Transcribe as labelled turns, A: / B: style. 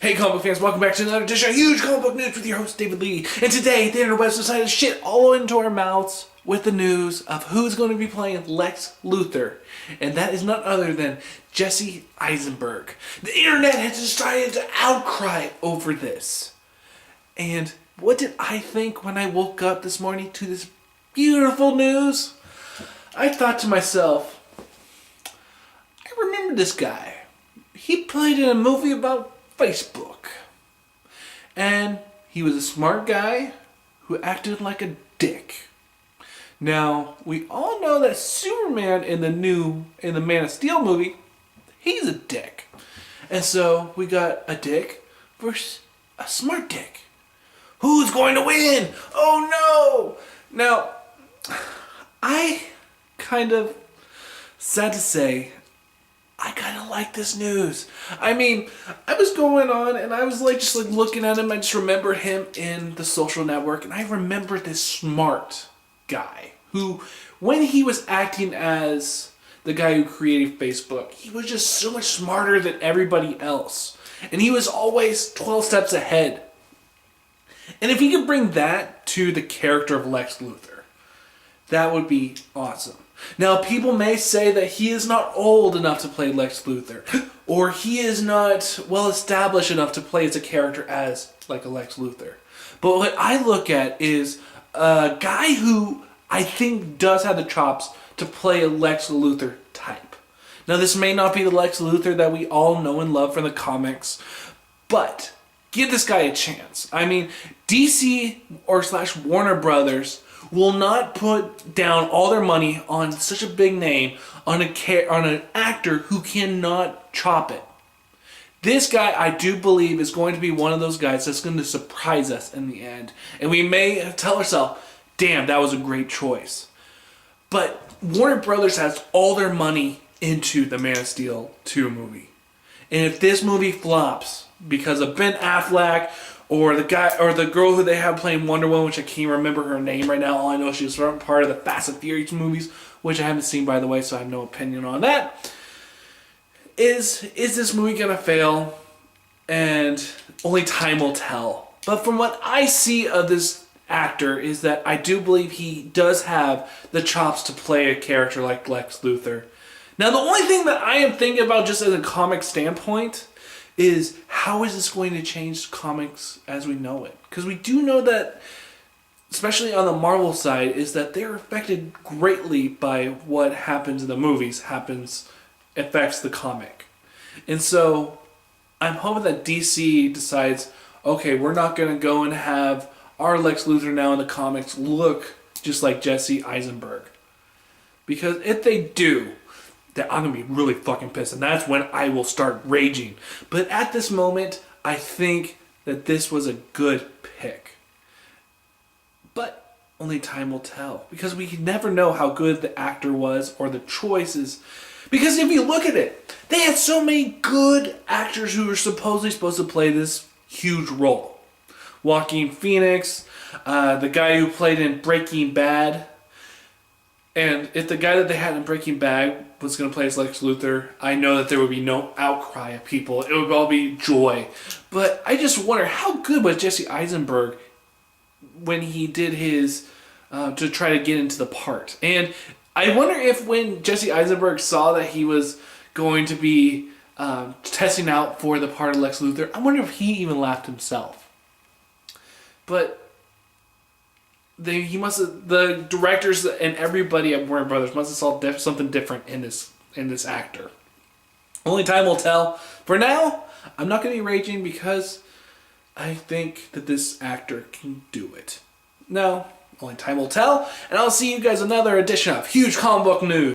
A: Hey comic book fans, welcome back to another edition of Huge Comic Book News with your host David Lee. And today, the interwebs decided to shit all into our mouths with the news of who's going to be playing Lex Luthor. And that is none other than Jesse Eisenberg. The internet has decided to outcry over this. And what did I think when I woke up this morning to this beautiful news? I thought to myself, I remember this guy. He played in a movie about Facebook. And he was a smart guy who acted like a dick. Now, we all know that Superman in the Man of Steel movie, he's a dick. And so we got a dick versus a smart dick. Who's going to win? Oh no! Now, I kind of, sad to say, I kind of like this news. I mean, I was going on and I was just looking at him. I just remember him in The Social Network, and I remember this smart guy who, when he was acting as the guy who created Facebook, he was just so much smarter than everybody else. And he was always 12 steps ahead. And if he could bring that to the character of Lex Luthor, that would be awesome. Now, people may say that he is not old enough to play Lex Luthor, or he is not well established enough to play as a character as like a Lex Luthor. But what I look at is a guy who I think does have the chops to play a Lex Luthor type. Now, this may not be the Lex Luthor that we all know and love from the comics, but give this guy a chance. I mean, DC or / Warner Brothers will not put down all their money on such a big name on an actor who cannot chop it. This guy, I do believe, is going to be one of those guys that's going to surprise us in the end. And we may tell ourselves, damn, that was a great choice. But Warner Brothers has all their money into the Man of Steel 2 movie. And if this movie flops because of Ben Affleck or the guy or the girl who they have playing Wonder Woman, which I can't remember her name right now. All I know is she was part of the Fast and Furious movies, which I haven't seen, by the way, so I have no opinion on that. Is this movie gonna fail? And only time will tell. But from what I see of this actor is that I do believe he does have the chops to play a character like Lex Luthor. Now, the only thing that I am thinking about just as a comic standpoint is how is this going to change comics as we know it? Because we do know that, especially on the Marvel side, is that they're affected greatly by what happens in the movies, affects the comic. And so I'm hoping that DC decides, okay, we're not going to go and have our Lex Luthor now in the comics look just like Jesse Eisenberg. Because if they do, that I'm going to be really fucking pissed. And that's when I will start raging. But at this moment, I think that this was a good pick. But only time will tell. Because we never know how good the actor was or the choices. Because if you look at it, they had so many good actors who were supposed to play this huge role. Joaquin Phoenix, the guy who played in Breaking Bad. And if the guy that they had in Breaking Bad was going to play as Lex Luthor, I know that there would be no outcry of people. It would all be joy. But I just wonder, how good was Jesse Eisenberg when he did his, to try to get into the part? And I wonder if when Jesse Eisenberg saw that he was going to be testing out for the part of Lex Luthor, I wonder if he even laughed himself. But the directors and everybody at Warner Brothers must have saw something different in this actor. Only time will tell. For now, I'm not going to be raging because I think that this actor can do it. No, only time will tell. And I'll see you guys in another edition of Huge Comic Book News.